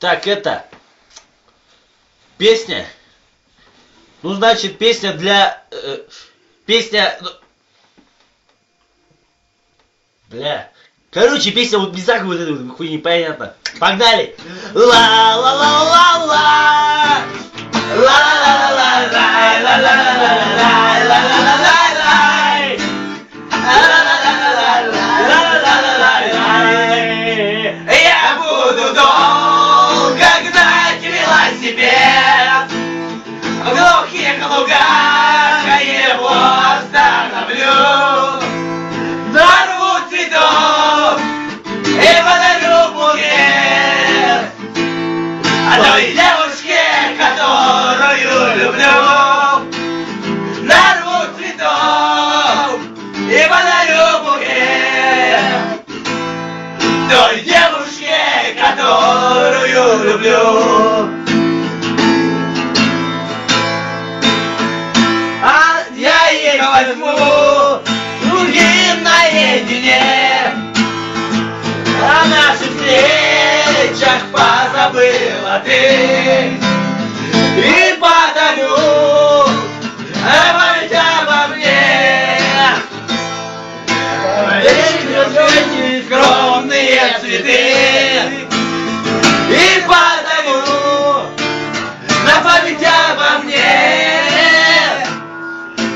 Так, это... Песня. Ну, значит, песня для... песня... Бля. Короче, песня вот без всякой вот этой вот хуйни, непонятно. Погнали! Ла-ла-ла-ла-ла! Я буду долго гнать велосипед в глухих лугах, а его остановлю. Нарву цветов и подарю букет той девушке, которую люблю. Нарву цветов и подарю букет той девушке, которую люблю. А я ей возьму другим наедине о наших встречах позабыла ты, и подарю память обо мне эти скромные цветы, и подарю на память обо мне.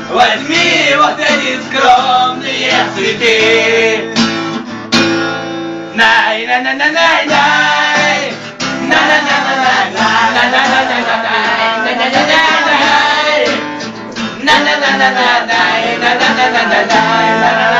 Возьми вот эти скромные цветы. Най-на-на-на-най-най, на-на-на-на-най-най, на-на-на-на-най-най, на-на-на-на-най, на-на-на-на-най.